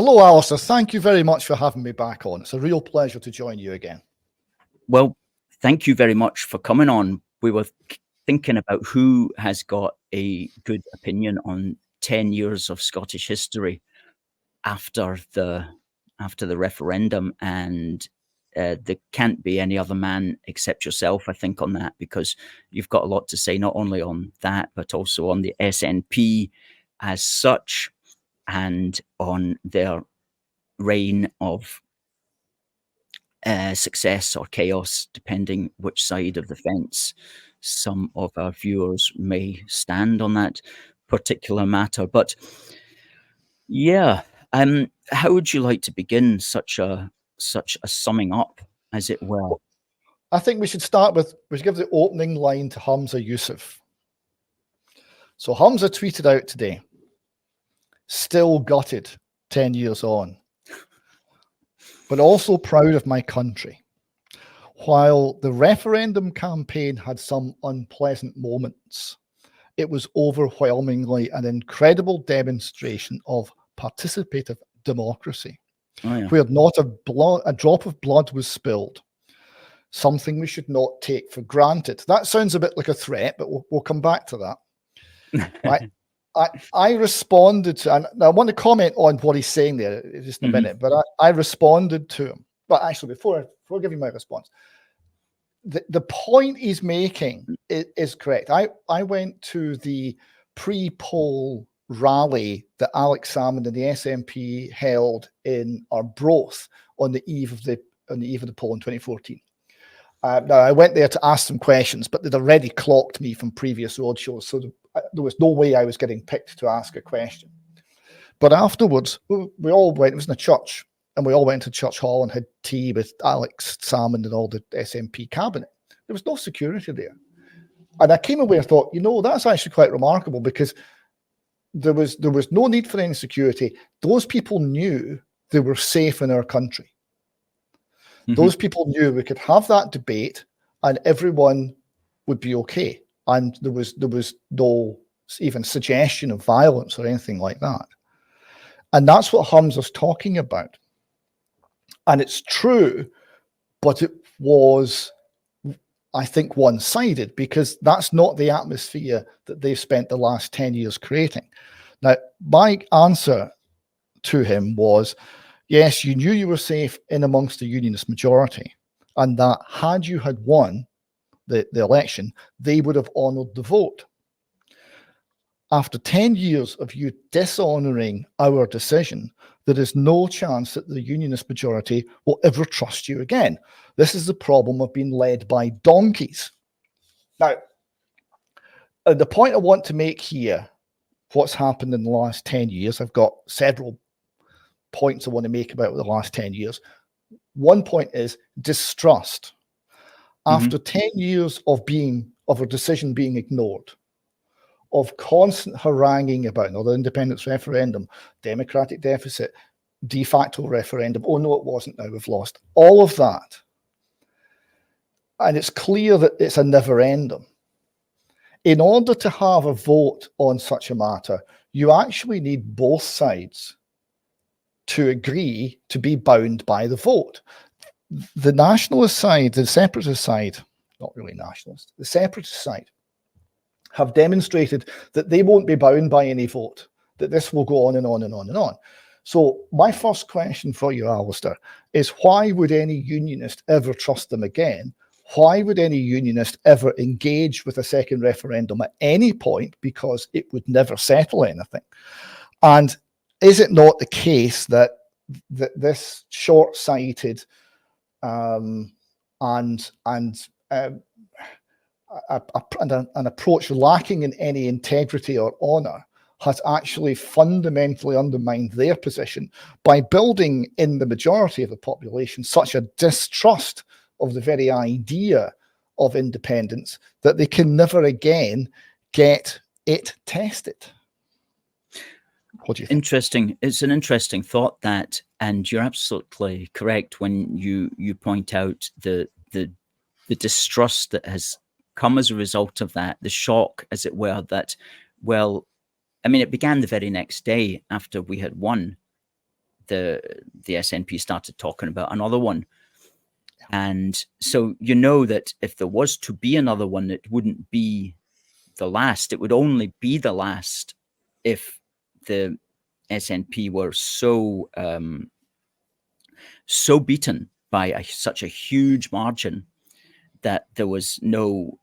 Hello, Alistair. Thank you very much for having me back on. It's a real pleasure to join you again. Well, thank you very much for coming on. We were thinking about who has got a good opinion on 10 years of Scottish history after the referendum, and there can't be any other man except yourself, I think, on that, because you've got a lot to say, not only on that, but also on the SNP as such, and on their reign of success or chaos, depending which side of the fence some of our viewers may stand on that particular matter. But yeah, how would you like to begin such a summing up, as it were? I think we should give the opening line to Hamza Yusuf. So Hamza tweeted out today, "Still gutted 10 years on, but also proud of my country. While the referendum campaign had some unpleasant moments, it was overwhelmingly an incredible demonstration of participative democracy, where not a drop of blood was spilled, something we should not take for granted." That sounds a bit like a threat, but we'll come back to that. Right? I responded to, and I want to comment on what he's saying there just in a minute, but I responded to him. But actually, before I give you my response, the point he's making is correct. I went to the pre-poll rally that Alex Salmond and the SNP held in Arbroath on the eve of the poll in 2014. Now, I went there to ask some questions, but they'd already clocked me from previous roadshows, so there was no way I was getting picked to ask a question. But afterwards, we all went, it was in a church, and we all went to Church Hall and had tea with Alex Salmond and all the SNP cabinet. There was no security there. And I came away and thought, that's actually quite remarkable, because there was no need for any security. Those people knew they were safe in our country. Those people knew we could have that debate and everyone would be okay. And there was no even suggestion of violence or anything like that. And that's what Hamza's talking about. And it's true, but it was, I think, one-sided, because that's not the atmosphere that they've spent the last 10 years creating. Now, my answer to him was, yes, you knew you were safe in amongst the unionist majority, and that had you had won the election, they would have honoured the vote. After 10 years of you dishonouring our decision, there is no chance that the unionist majority will ever trust you again. This is the problem of being led by donkeys. Now, the point I want to make here, what's happened in the last 10 years, I've got several points I want to make about the last 10 years. One point is distrust. After 10 years of our decision being ignored, of constant haranguing about another independence referendum, democratic deficit, de facto referendum, oh no, it wasn't, now we've lost, all of that. And it's clear that it's a never ending. In order to have a vote on such a matter, you actually need both sides to agree to be bound by the vote. The nationalist side, the separatist side, not really nationalist, the separatist side have demonstrated that they won't be bound by any vote, that this will go on and on and on and on. So my first question for you, Alistair, is why would any unionist ever trust them again? Why would any unionist ever engage with a second referendum at any point? Because it would never settle anything. And is it not the case that this short-sighted an approach lacking in any integrity or honour has actually fundamentally undermined their position by building in the majority of the population such a distrust of the very idea of independence that they can never again get it tested? What do you think? Interesting. It's an interesting thought, that, and you're absolutely correct when you point out the distrust that has come as a result of that, the shock, as it were, that, well, I mean, it began the very next day after we had won the SNP started talking about another one. And so you know that if there was to be another one, it wouldn't be the last. It would only be the last if the SNP were so so beaten by such a huge margin that there was no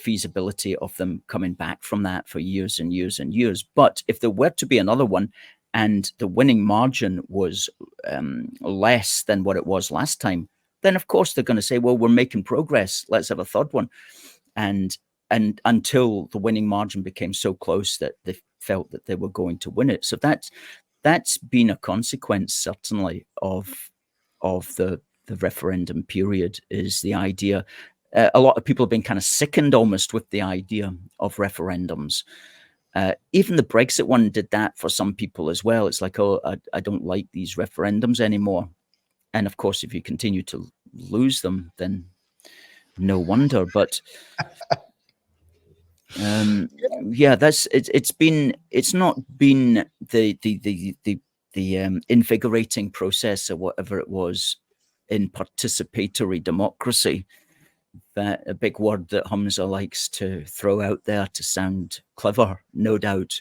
feasibility of them coming back from that for years and years and years. But if there were to be another one and the winning margin was less than what it was last time, then of course they're going to say, well, we're making progress, let's have a third one. And until the winning margin became so close that they felt that they were going to win it. So that's been a consequence, certainly, of the referendum period, is the idea. A lot of people have been kind of sickened almost with the idea of referendums. Even the Brexit one did that for some people as well. It's like, oh, I don't like these referendums anymore. And of course, if you continue to lose them, then no wonder. But yeah, it's not been the invigorating process or whatever it was in participatory democracy. That a big word that Hamza likes to throw out there to sound clever, no doubt.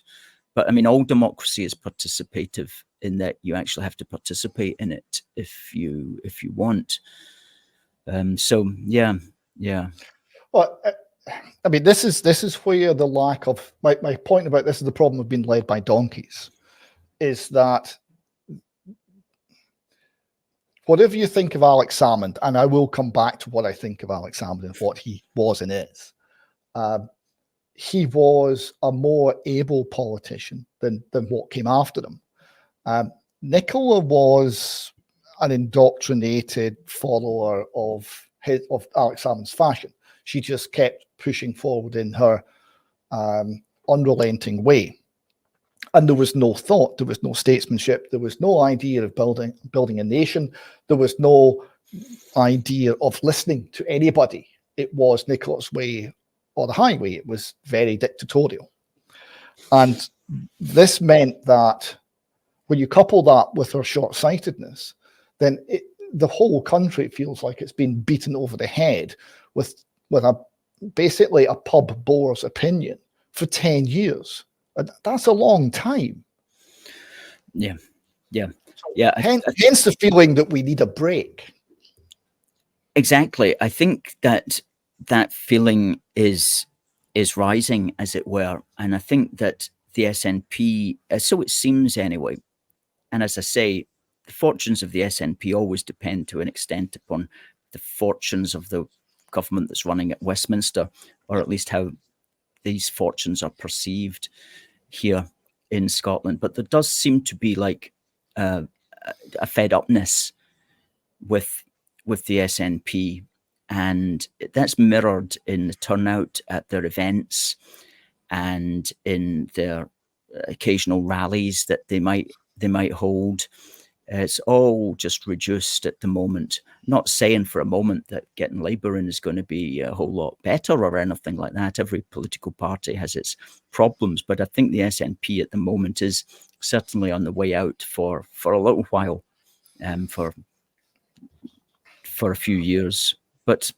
But I mean, all democracy is participative in that you actually have to participate in it if you want. So yeah. Well, I mean, this is where the lack of my point about this is the problem of being led by donkeys, is that whatever you think of Alex Salmond, and I will come back to what I think of Alex Salmond and what he was and is, he was a more able politician than what came after him. Nicola was an indoctrinated follower of Alex Salmond's fashion. She just kept pushing forward in her unrelenting way. And there was no thought, there was no statesmanship, there was no idea of building a nation, there was no idea of listening to anybody. It was Nicola's way or the highway. It was very dictatorial. And this meant that when you couple that with her short-sightedness, then the whole country feels like it's been beaten over the head with basically a pub bore's opinion for 10 years. That's a long time. Yeah. Hence the feeling that we need a break. Exactly. I think that feeling is rising, as it were, and I think that the SNP, so it seems anyway. And as I say, the fortunes of the SNP always depend to an extent upon the fortunes of the government that's running at Westminster, or at least how these fortunes are perceived here in Scotland. But there does seem to be like a fed upness with the SNP, and that's mirrored in the turnout at their events and in their occasional rallies that they might hold. It's all just reduced at the moment. Not saying for a moment that getting Labour in is going to be a whole lot better or anything like that. Every political party has its problems, but I think the SNP at the moment is certainly on the way out for a little while, for a few years. But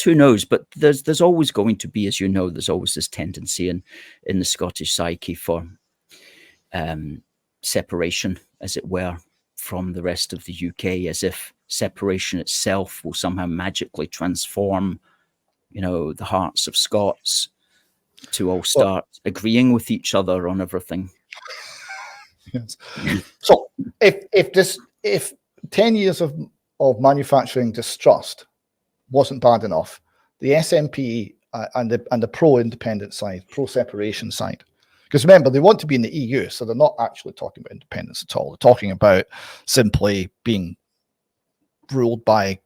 who knows? But there's always going to be, as you know, there's always this tendency in the Scottish psyche for separation, as it were, from the rest of the UK, as if separation itself will somehow magically transform, the hearts of Scots to all start agreeing with each other on everything. Yes. So if 10 years of manufacturing distrust wasn't bad enough, the SNP and the pro-independent side, pro-separation side, because remember, they want to be in the EU, so they're not actually talking about independence at all. They're talking about simply being ruled by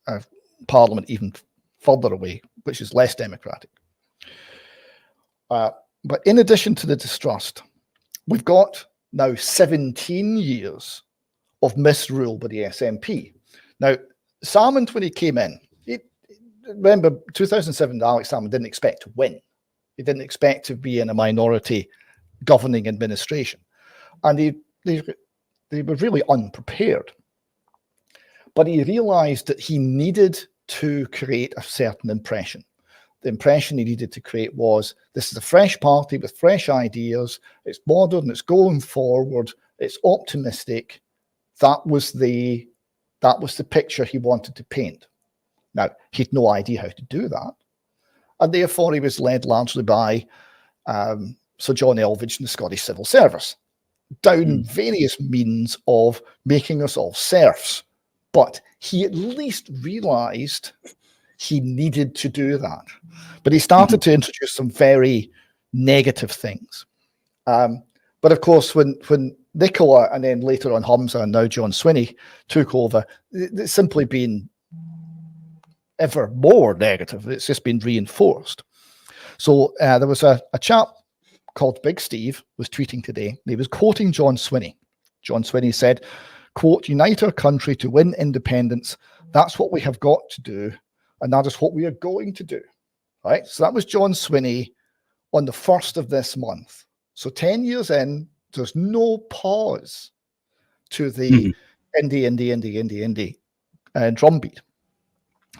a parliament even further away, which is less democratic. But in addition to the distrust, we've got now 17 years of misrule by the SNP. Now, Salmond, when he came in, remember 2007, Alex Salmond didn't expect to win. He didn't expect to be in a minority governing administration. And they were really unprepared. But he realized that he needed to create a certain impression. The impression he needed to create was, this is a fresh party with fresh ideas, it's modern, it's going forward, it's optimistic. That was the picture he wanted to paint. Now, he had no idea how to do that. And therefore, he was led largely by Sir John Elvidge and the Scottish Civil Service, down various means of making us all serfs. But he at least realized he needed to do that. But he started to introduce some very negative things. But of course, when Nicola and then later on Humza and now John Swinney took over, it's simply been ever more negative. It's just been reinforced. So there was a chap called Big Steve was tweeting today. And he was quoting John Swinney. John Swinney said, quote, "Unite our country to win independence. That's what we have got to do. And that is what we are going to do." Right? So that was John Swinney on the 1st of this month. So 10 years in, there's no pause to the Indy drumbeat.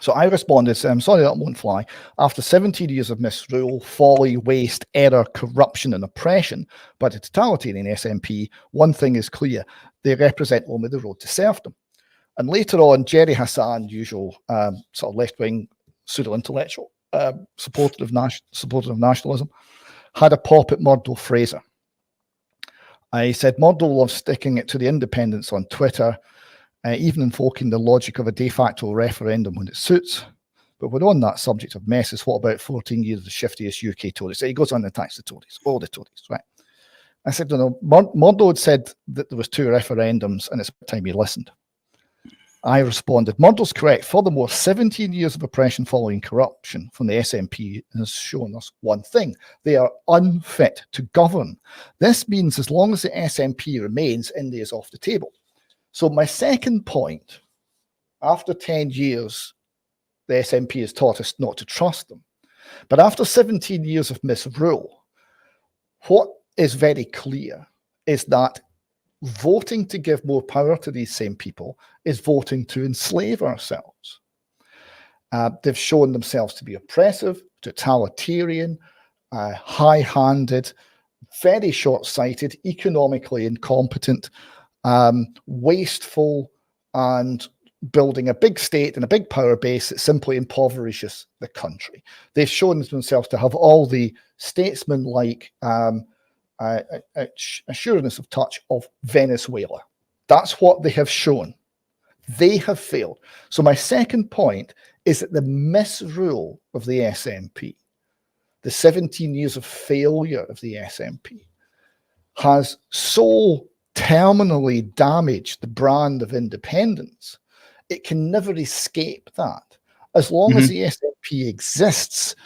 So I responded, I'm sorry that won't fly. After 17 years of misrule, folly, waste, error, corruption, and oppression by the totalitarian SNP, one thing is clear: they represent only the road to serfdom. And later on, Jerry Hassan, usual sort of left-wing pseudo-intellectual, supporter of nationalism, had a pop at Murdo Fraser. He said, Murdo loves sticking it to the independents on Twitter, even invoking the logic of a de facto referendum when it suits. But we're on that subject of messes. What about 14 years of the shiftiest UK Tories? So he goes on and attacks the Tories, all the Tories, right? I said, no, Murdo had said that there was 2 referendums and it's time he listened. I responded, Murdo's correct. Furthermore, 17 years of oppression following corruption from the SNP has shown us one thing: they are unfit to govern. This means as long as the SNP remains, India is off the table. So my second point, after 10 years, the SNP has taught us not to trust them. But after 17 years of misrule, what is very clear is that voting to give more power to these same people is voting to enslave ourselves. They've shown themselves to be oppressive, totalitarian, high-handed, very short-sighted, economically incompetent, wasteful, and building a big state and a big power base that simply impoverishes the country. They've shown themselves to have all the statesman-like assuredness of touch of Venezuela. That's what they have shown. They have failed. So my second point is that the misrule of the SNP, the 17 years of failure of the SNP, has so terminally damaged the brand of independence, it can never escape that. As long as the SNP exists,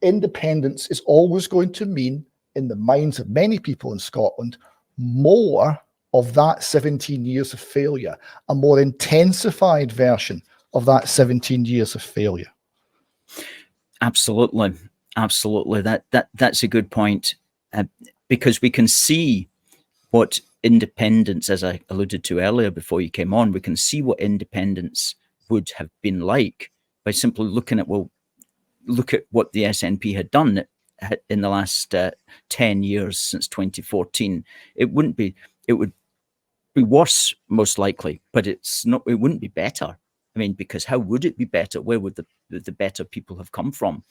independence is always going to mean, in the minds of many people in Scotland, more of that 17 years of failure, a more intensified version of that 17 years of failure. Absolutely. Absolutely. That's a good point, because we can see what independence, as I alluded to earlier before you came on, we can see what independence would have been like by simply looking at, well, look at what the SNP had done in the last 10 years since 2014. It would be worse, most likely, but it wouldn't be better. I mean, because how would it be better? Where would the better people have come from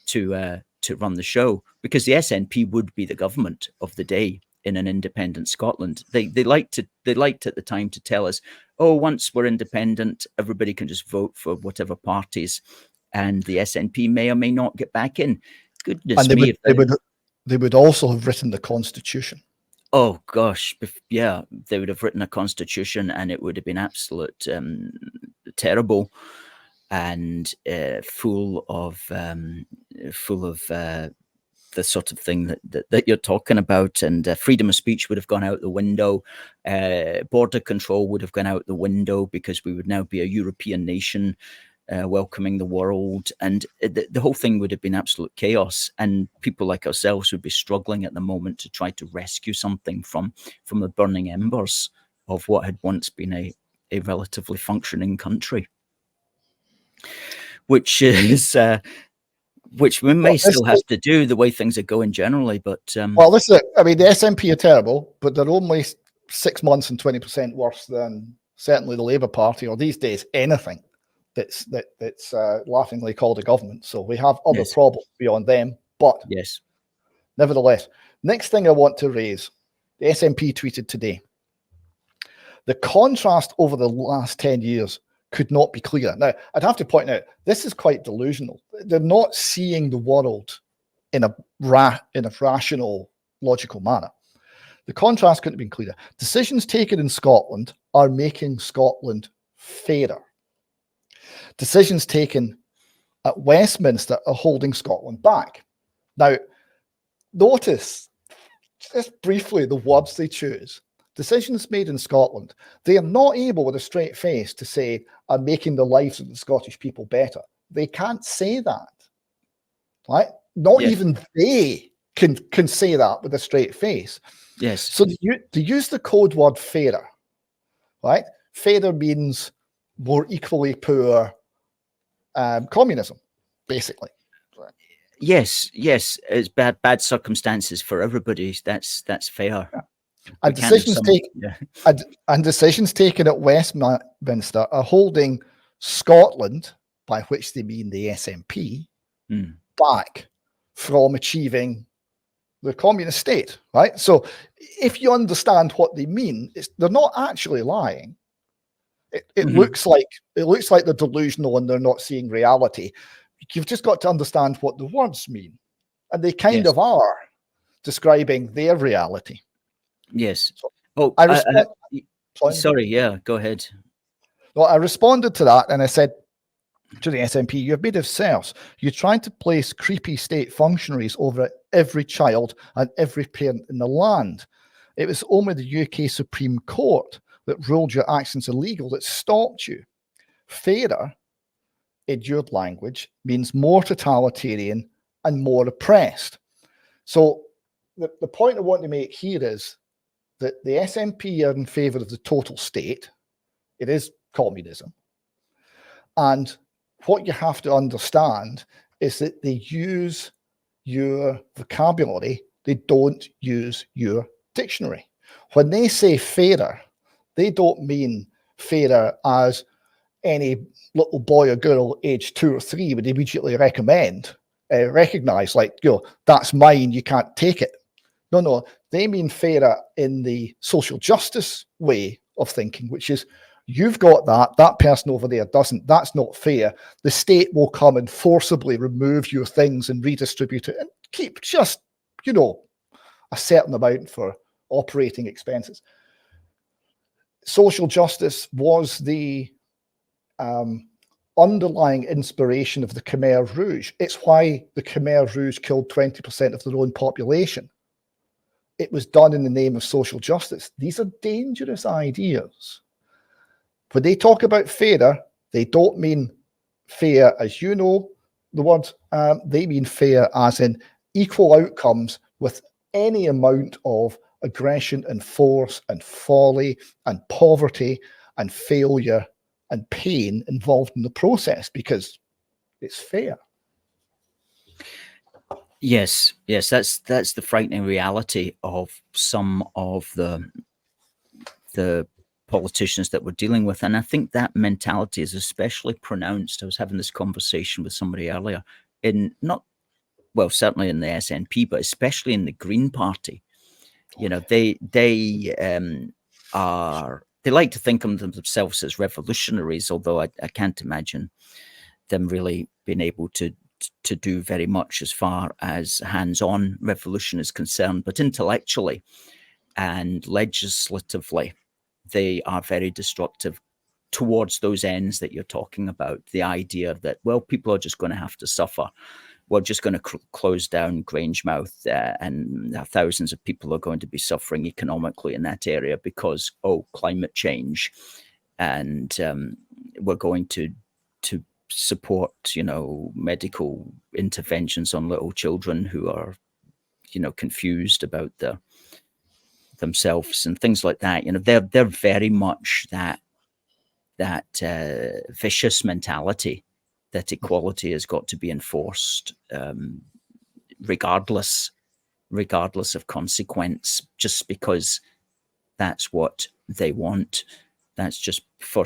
to run the show? Because the SNP would be the government of the day in an independent Scotland. They liked at the time to tell us, oh, once we're independent, everybody can just vote for whatever parties, and the SNP may or may not get back in. Goodness me. They would also have written the Constitution. Oh, gosh. Yeah, they would have written a Constitution and it would have been absolute terrible and full of the sort of thing that you're talking about. And freedom of speech would have gone out the window. Border control would have gone out the window, because we would now be a European nation welcoming the world, and the whole thing would have been absolute chaos, and people like ourselves would be struggling at the moment to try to rescue something from the burning embers of what had once been a relatively functioning country, which is which we may still have to do the way things are going generally. But well, this is it. I mean, the SNP are terrible, but they're only 6 months and 20% worse than certainly the Labour Party, or these days anything that's laughingly called a government. So we have other problems beyond them. But nevertheless, next thing I want to raise, the SNP tweeted today, the contrast over the last 10 years could not be clearer. Now, I'd have to point out, this is quite delusional. They're not seeing the world in a rational, logical manner. The contrast couldn't have been clearer. Decisions taken in Scotland are making Scotland fairer. Decisions taken at Westminster are holding Scotland back. Now, notice, just briefly, the words they choose. Decisions made in Scotland, they are not able with a straight face to say, I'm making the lives of the Scottish people better. They can't say that, right? Not even they can say that with a straight face. Yes. So to use the code word fairer, right? Fairer means more equally poor communism, basically. Yes, it's bad circumstances for everybody. That's fair. Yeah. And decisions taken at Westminster are holding Scotland, by which they mean the SNP, back from achieving the communist state, right? So if you understand what they mean, they're not actually lying. It looks like they're delusional and they're not seeing reality. You've just got to understand what the words mean, and they kind of are describing their reality. Yes. So sorry. Yeah, go ahead. Well, I responded to that and I said to the SNP, you've made yourselves. You're trying to place creepy state functionaries over every child and every parent in the land. It was only the UK Supreme Court that ruled your actions illegal that stopped you. Fairer, in your language, means more totalitarian and more oppressed. So the point I want to make here is that the SNP are in favour of the total state. It is communism. And what you have to understand is that they use your vocabulary. They don't use your dictionary. When they say fairer, they don't mean fairer as any little boy or girl aged 2 or 3 would immediately recognize, like, that's mine, you can't take it. No, they mean fairer in the social justice way of thinking, which is, you've got that person over there doesn't, that's not fair. The state will come and forcibly remove your things and redistribute it and keep just, a certain amount for operating expenses. Social justice was the underlying inspiration of the Khmer Rouge. It's why the Khmer Rouge killed 20% of their own population. It was done in the name of social justice. These are dangerous ideas. When they talk about fairer, they don't mean fair as you know the word. They mean fair as in equal outcomes with any amount of aggression and force and folly and poverty and failure and pain involved in the process, because it's fair. Yes, that's the frightening reality of some of the politicians that we're dealing with, and I think that mentality is especially pronounced. I was having this conversation with somebody earlier certainly in the SNP, but especially in the Green Party. They like to think of themselves as revolutionaries, although I can't imagine them really being able to do very much as far as hands-on revolution is concerned. But intellectually and legislatively, they are very destructive towards those ends that you're talking about. The idea that, well, people are just going to have to suffer. We're just going to close down Grangemouth and thousands of people are going to be suffering economically in that area because, climate change. And we're going to support, medical interventions on little children who are, confused about themselves and things like that. You know, they're very much that vicious mentality that equality has got to be enforced, regardless of consequence, just because that's what they want. That's just for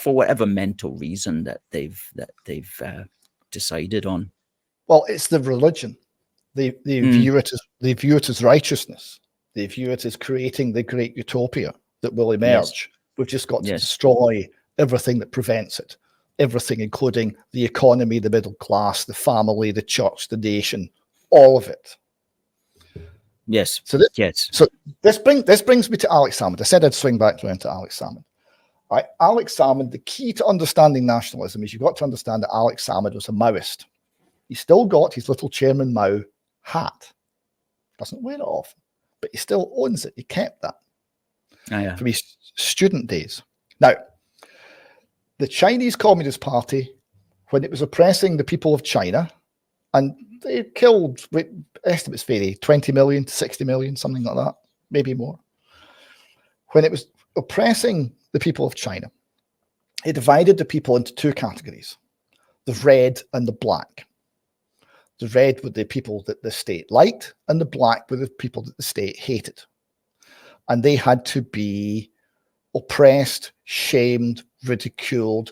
whatever mental reason that they've decided on. Well, it's the religion. They view it as righteousness. They view it as creating the great utopia that will emerge. Yes. We've just got to Yes. destroy everything that prevents it. Everything, including the economy, the middle class, the family, the church, the nation, all of it. Yes. So this, yes. So this brings me to Alex Salmond. I said I'd swing back around to Alex Salmond. Right, Alex Salmond. The key to understanding nationalism is you've got to understand that Alex Salmond was a Maoist. He's still got his little Chairman Mao hat. Doesn't wear it often, but he still owns it. He kept that from his student days. Now, the Chinese Communist Party, when it was oppressing the people of China, and they killed, estimates vary, 20 million to 60 million, something like that, maybe more. When it was oppressing the people of China, it divided the people into two categories, the red and the black. The red were the people that the state liked, and the black were the people that the state hated. And they had to be oppressed, shamed, ridiculed,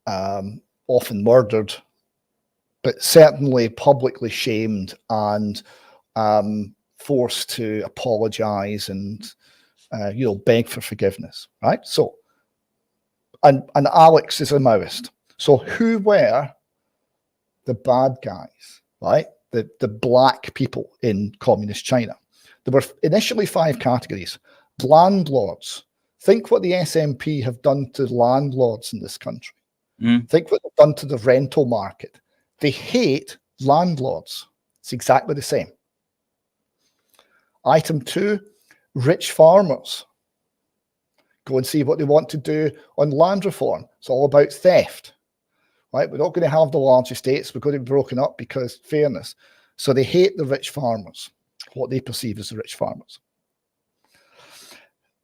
often murdered, but certainly publicly shamed and forced to apologize and beg for forgiveness, right? So, and Alex is a Maoist. So who were the bad guys, right? The black people in communist China? There were initially 5 categories. Landlords. Think what the SNP have done to landlords in this country. Think what they've done to the rental market. They hate landlords. It's exactly the same. Item 2, rich farmers. Go and see what they want to do on land reform. It's all about theft, right? We're not going to have the large estates. We're going to be broken up because fairness. So they hate the rich farmers, what they perceive as the rich farmers.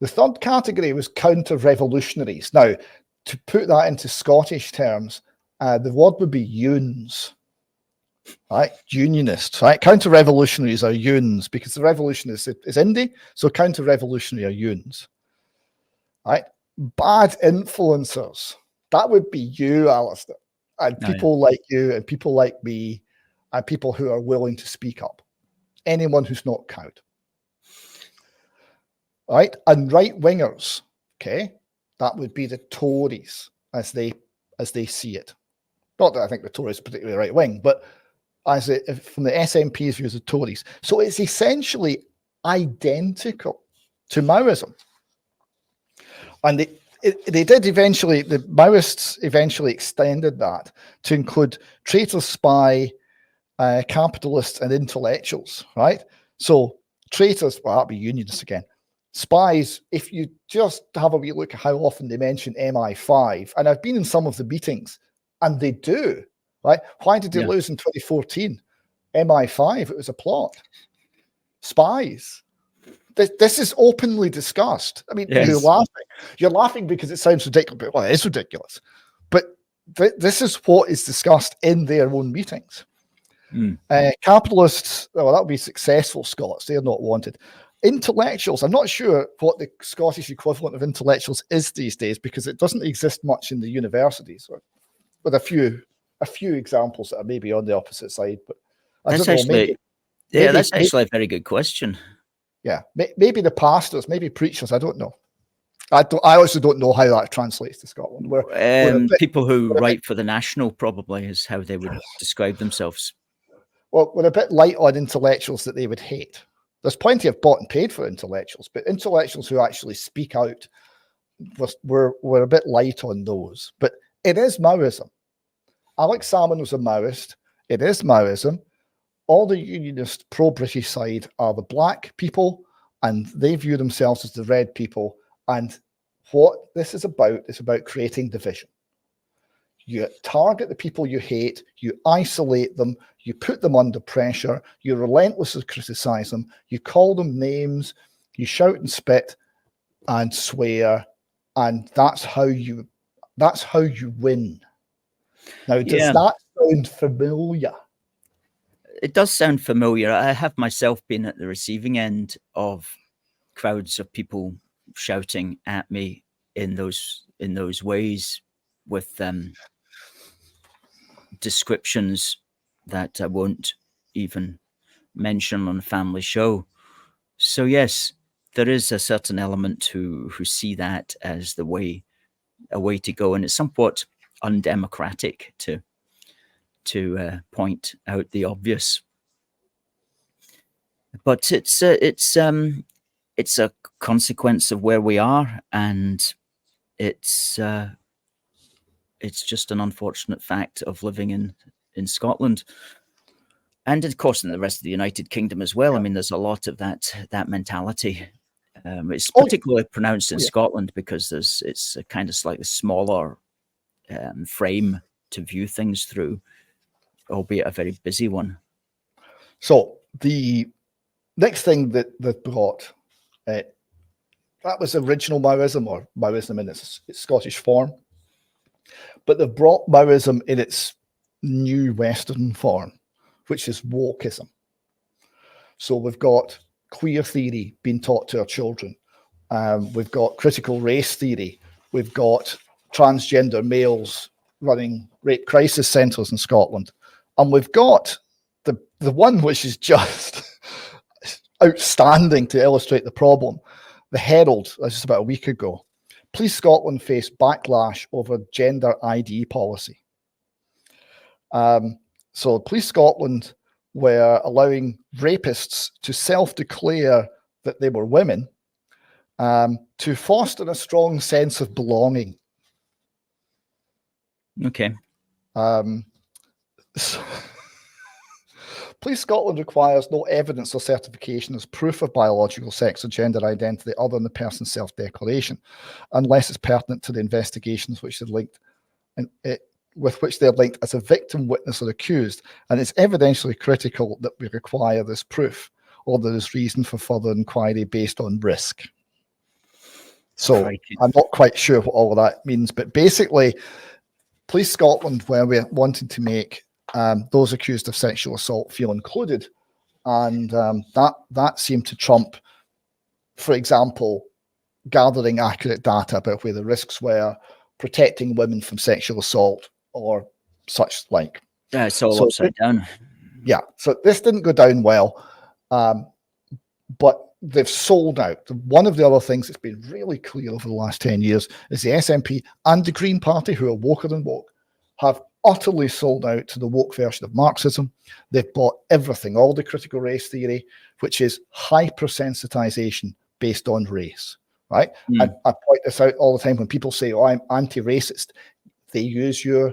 The third category was counter-revolutionaries. Now, to put that into Scottish terms, the word would be Yuns, right? Unionists, right? Counter-revolutionaries are Yuns because the revolution is Indy, so counter-revolutionary are Yuns, right? Bad influencers, that would be you, Alistair, and people like you and people like me and people who are willing to speak up. Anyone who's not cowed. Right? And right-wingers, okay, that would be the Tories as they see it. Not that I think the Tories are particularly right-wing, but from the SNP's view as the Tories. So it's essentially identical to Maoism. And they did eventually, the Maoists eventually extended that to include traitor, spy, capitalists and intellectuals, right? So traitors, well, that'd be unionists again. Spies, if you just have a wee look at how often they mention MI5, and I've been in some of the meetings, and they do, right? Why did they lose in 2014? MI5, it was a plot. Spies. This is openly discussed. I mean, you're laughing. You're laughing because it sounds ridiculous. Well, it is ridiculous. But this is what is discussed in their own meetings. Capitalists, well, that would be successful Scots. They're not wanted. Intellectuals, I'm not sure what the Scottish equivalent of intellectuals is these days because it doesn't exist much in the universities, with a few examples that are maybe on the opposite side. But that's actually a very good question. Yeah, maybe the pastors, maybe preachers. I don't know. I also don't know how that translates to Scotland. People who write for the National probably is how they would describe themselves. Well, we're a bit light on intellectuals that they would hate. There's plenty of bought and paid for intellectuals, but intellectuals who actually speak out, we're a bit light on those. But it is Maoism. Alex Salmond was a Maoist. It is Maoism. All the unionist pro-British side are the black people, and they view themselves as the red people. And what this is about creating division. You target the people you hate, you isolate them, you put them under pressure, you relentlessly criticize them, you call them names, You shout and spit and swear, and that's how you win. Now, does that sound familiar? It does sound familiar. I have myself been at the receiving end of crowds of people shouting at me in those ways, with descriptions that I won't even mention on a family show. So yes, there is a certain element who see that as a way to go, and it's somewhat undemocratic to point out the obvious. But it's a consequence of where we are, and it's just an unfortunate fact of living in Scotland, and of course in the rest of the United Kingdom as well. I mean, there's a lot of that mentality. It's particularly pronounced in Scotland because it's a kind of slightly smaller frame to view things through, albeit a very busy one. So the next thing that brought that was original Maoism, or Maoism in its Scottish form, but they've brought Maoism in its new Western form, which is wokeism. So we've got queer theory being taught to our children. We've got critical race theory. We've got transgender males running rape crisis centres in Scotland. And we've got the one which is just outstanding to illustrate the problem. The Herald, just about a week ago, Police Scotland faced backlash over gender ID policy. So Police Scotland were allowing rapists to self-declare that they were women to foster a strong sense of belonging. Okay. So Police Scotland requires no evidence or certification as proof of biological sex or gender identity other than the person's self-declaration, unless it's pertinent to the investigations which are linked with which they're linked as a victim, witness, or accused, and it's evidentially critical that we require this proof, or there is reason for further inquiry based on risk. So I'm not quite sure what all of that means, but basically, Police Scotland, where we're wanting to make those accused of sexual assault feel included, and that seemed to trump, for example, gathering accurate data about where the risks were, protecting women from sexual assault, or such like. It's all upside down. Yeah, so this didn't go down well, but they've sold out. One of the other things that's been really clear over the last 10 years is the SNP and the Green Party, who are woker than woke, have utterly sold out to the woke version of Marxism. They've bought everything, all the critical race theory, which is hypersensitization based on race, right? And I point this out all the time when people say, oh, I'm anti-racist. They use your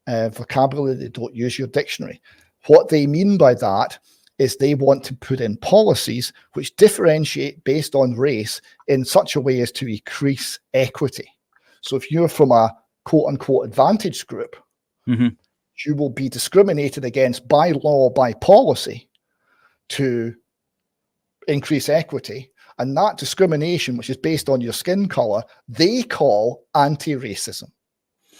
vocabulary, they don't use your dictionary. What they mean by that is they want to put in policies which differentiate based on race in such a way as to increase equity. So if you're from a quote-unquote advantaged group, you will be discriminated against by law, by policy, to increase equity. And that discrimination, which is based on your skin color, they call anti-racism,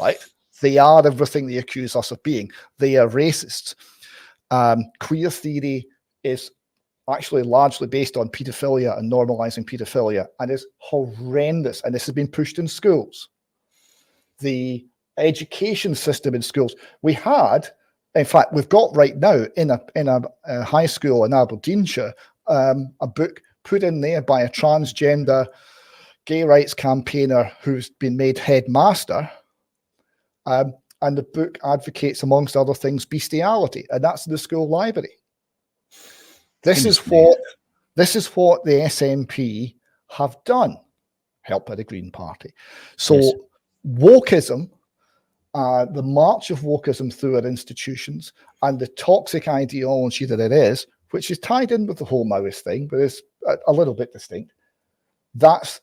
right? They are everything they accuse us of being. They are racists. Queer theory is actually largely based on pedophilia and normalizing pedophilia, and is horrendous. And this has been pushed in schools. The education system in schools, we had, in fact, we've got right now in a high school in Aberdeenshire, a book put in there by a transgender gay rights campaigner who's been made headmaster. And the book advocates, amongst other things, bestiality, and that's in the school library. This is what the SNP have done, helped by the Green Party. So yes. Wokeism, the march of wokeism through our institutions, and the toxic ideology that it is, which is tied in with the whole Maoist thing, but is a little bit distinct. That's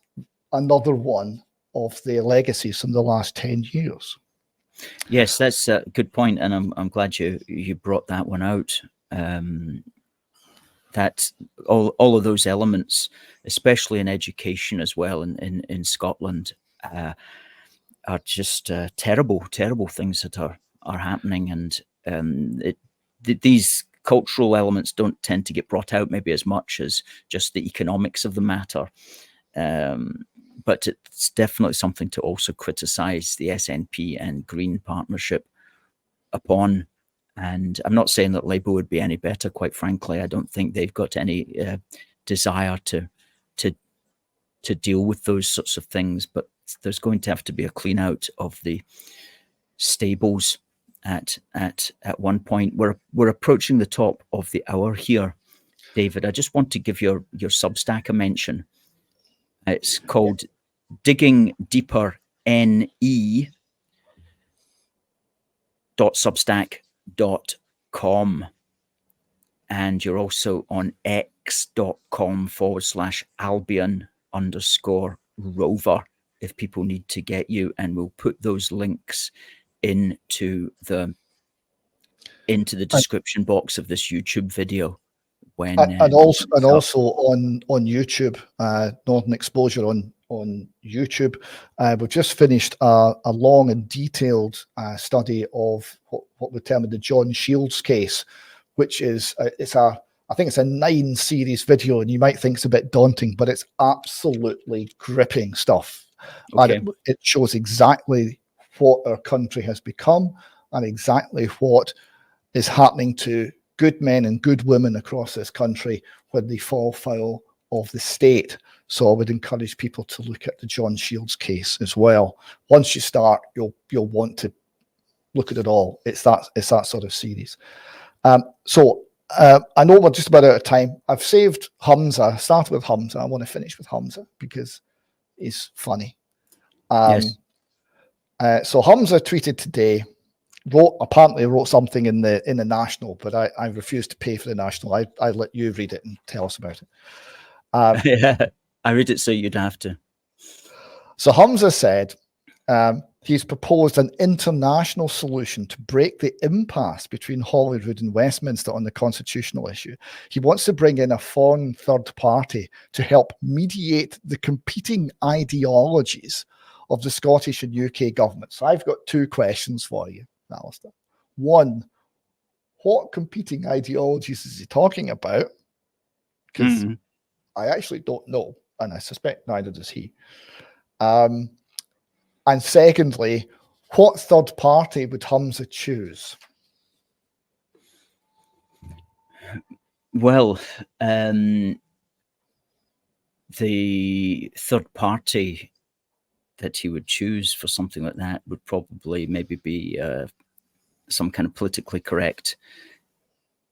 another one of the legacies from the last 10 years. Yes, that's a good point, and I'm glad you brought that one out. that all of those elements, especially in education as well in Scotland, are just terrible things that are happening, and these cultural elements don't tend to get brought out maybe as much as just the economics of the matter. But it's definitely something to also criticise the SNP and Green partnership upon. And I'm not saying that Labour would be any better, quite frankly. I don't think they've got any desire to deal with those sorts of things, but there's going to have to be a clean out of the stables at one point. We're approaching the top of the hour here, David. I just want to give your Substack a mention. It's called Digging Deeper ne.substack.com, and you're also on x.com/Albion_rover if people need to get you, and we'll put those links into the description box of this YouTube video. And also on YouTube, Northern Exposure on YouTube, we've just finished a long and detailed study of what we term the John Shields case, which is I think it's a 9-series video, and you might think it's a bit daunting, but it's absolutely gripping stuff. Okay. And it shows exactly what our country has become and exactly what is happening to good men and good women across this country when they fall foul of the state. So I would encourage people to look at the John Shields case as well. Once you start, you'll want to look at it all. It's that sort of series. So I know we're just about out of time. I've saved Humza. I started with Humza. I want to finish with Humza because he's funny. Yes. So Humza tweeted today. Apparently wrote something in the National, but I refused to pay for the National. I let you read it and tell us about it. Yeah, I read it so you'd have to. So Humza said he's proposed an international solution to break the impasse between Holyrood and Westminster on the constitutional issue. He wants to bring in a foreign third party to help mediate the competing ideologies of the Scottish and UK governments. So I've got 2 questions for you, Alistair. One, what competing ideologies is he talking about? Because I actually don't know, and I suspect neither does he. And secondly, what third party would Humza choose? Well, the third party that he would choose for something like that would probably maybe be some kind of politically correct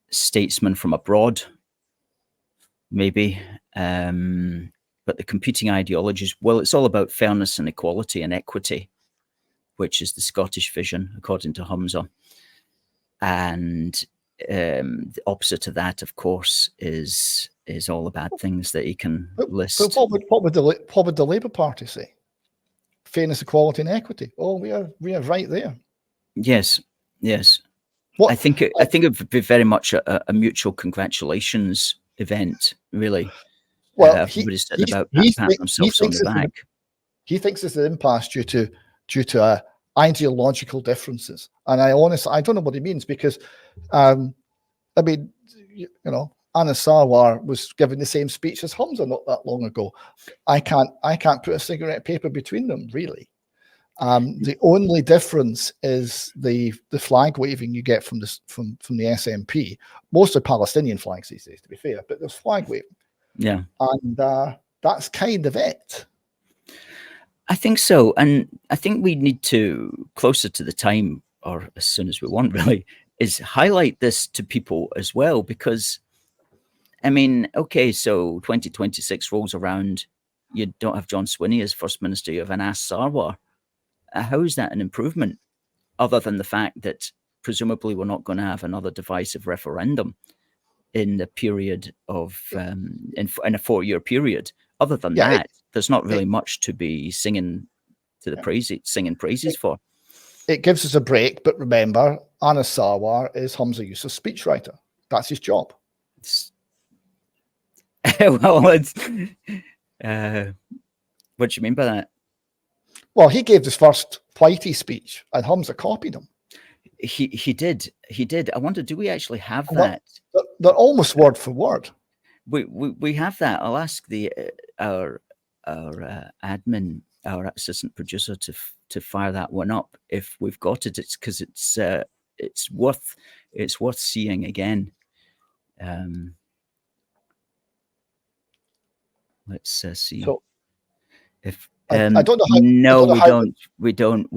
statesman from abroad, maybe. But the competing ideologies, well, it's all about fairness and equality and equity, which is the Scottish vision, according to Humza. And the opposite of that, of course, is all the bad things that he can list. But what would the Labour Party say? Fairness, equality, and equity. Oh, we are right there. Yes. I think it would be very much a mutual congratulations event, really. Well, everybody sitting about patting themselves on the back. He thinks it's an impasse due to ideological differences, and I don't know what he means, because I mean, Anna Sarwar was giving the same speech as Humza not that long ago. I can't put a cigarette paper between them, really. The only difference is the flag waving you get from the SNP. Mostly Palestinian flags these days, to be fair, but there's flag waving. Yeah, and that's kind of it. I think so, and I think we need to, closer to the time, or as soon as we want, really, is highlight this to people as well, because, I mean, okay, so 2026 rolls around, you don't have John Swinney as First Minister, you have Anas Sarwar. How is that an improvement, other than the fact that presumably we're not going to have another divisive referendum in the period of, in a 4-year period? Other than that, there's not really much to be singing praises for. It gives us a break, but remember, Anas Sarwar is Humza Yousaf's speechwriter. That's his job. Well, it's, what do you mean by that? Well, he gave his first Whitey speech, and Humza copied him. He did. I wonder, do we actually have And that? they're almost word for word. We have that. I'll ask our admin, our assistant producer, to fire that one up if we've got it. It's because it's worth seeing again. Let's see So if I don't know how. no, I don't know we how, don't. We don't.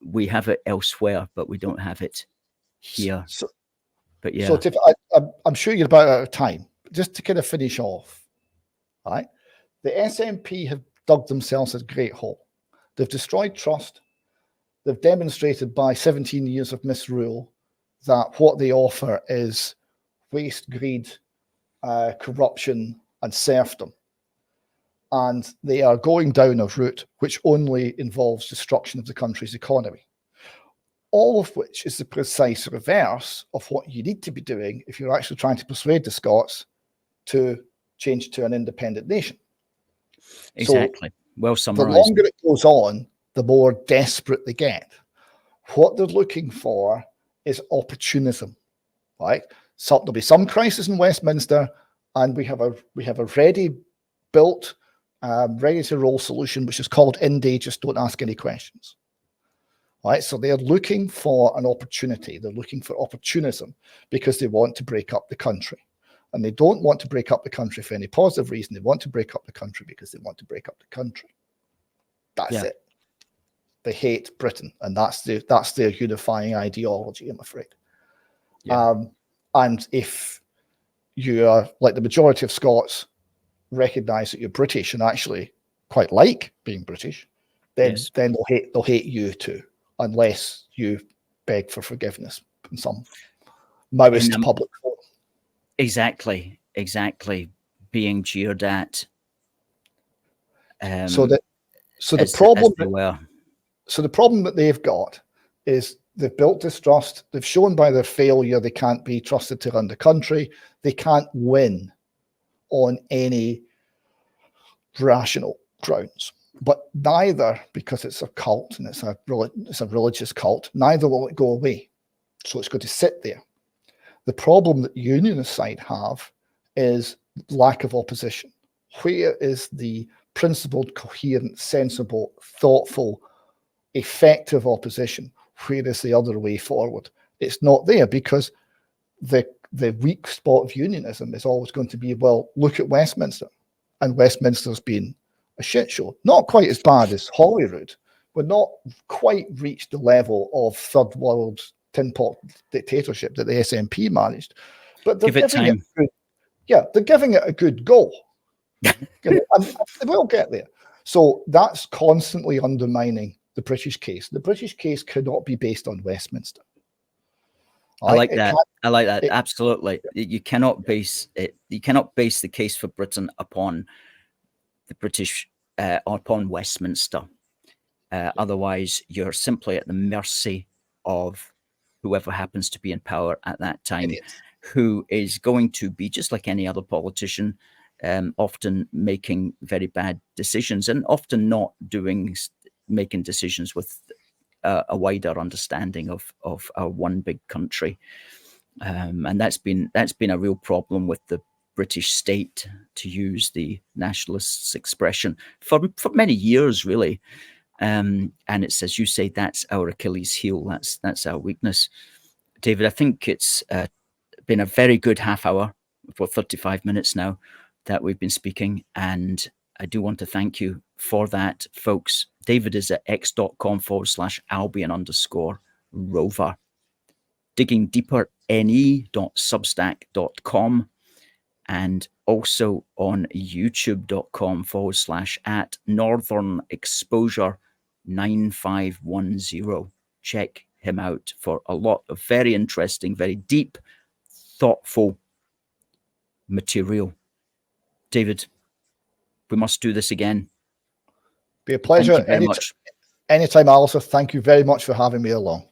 We have it elsewhere, but we don't have it here. So, but yeah, so Tiff, I'm sure you're about out of time. Just to kind of finish off, right? The SNP have dug themselves a great hole. They've destroyed trust. They've demonstrated by 17 years of misrule that what they offer is waste, greed, corruption, and serfdom. And they are going down a route which only involves destruction of the country's economy. All of which is the precise reverse of what you need to be doing if you're actually trying to persuade the Scots to change to an independent nation. exactly. So well summarized. The longer it goes on, the more desperate they get. What they're looking for is opportunism, right? So there'll be some crisis in Westminster, and we have a ready built, ready to roll solution, which is called Indy. Just don't ask any questions. Right, so they're looking for an opportunity. They're looking for opportunism because they want to break up the country. And they don't want to break up the country for any positive reason. They want to break up the country because they want to break up the country. That's it. They hate Britain, and that's their unifying ideology, I'm afraid. Yeah. And if you are like the majority of Scots, recognise that you're British and actually quite like being British, then they'll hate you too, unless you beg for forgiveness in some Maoist public forum. Exactly. Being jeered at. So the problem that they've got is they've built distrust. They've shown by their failure they can't be trusted to run the country. They can't win on any rational grounds. But neither, because it's a cult and it's a religious cult, neither will it go away. So it's going to sit there. The problem that the unionist side have is lack of opposition. Where is the principled, coherent, sensible, thoughtful, effective opposition? Where is the other way forward? It's not there because the weak spot of unionism is always going to be, well, look at Westminster. And Westminster's been a shit show. Not quite as bad as Holyrood. We're not quite reached the level of third world tin pot dictatorship that the SNP managed. But they're giving it a good go. And they will get there. So that's constantly undermining the British case. The British case cannot be based on Westminster. I like that. Absolutely. You cannot base it. You cannot base the case for Britain upon the British, upon Westminster. Otherwise, you're simply at the mercy of whoever happens to be in power at that time, who is going to be just like any other politician, often making very bad decisions and often not making decisions with a wider understanding of our one big country. And that's been a real problem with the British state, to use the nationalists' expression, for many years, really. And it's, as you say, that's our Achilles heel. That's our weakness. David, I think it's been a very good half hour, for 35 minutes now, that we've been speaking. And I do want to thank you for that, folks. David is at x.com/Albion_rover. Digging deeper, ne.substack.com. And also on youtube.com/@Northern Exposure 9510. Check him out for a lot of very interesting, very deep, thoughtful material. David, we must do this again. Be a pleasure. Thank you very much. Anytime, Alistair. Thank you very much for having me along.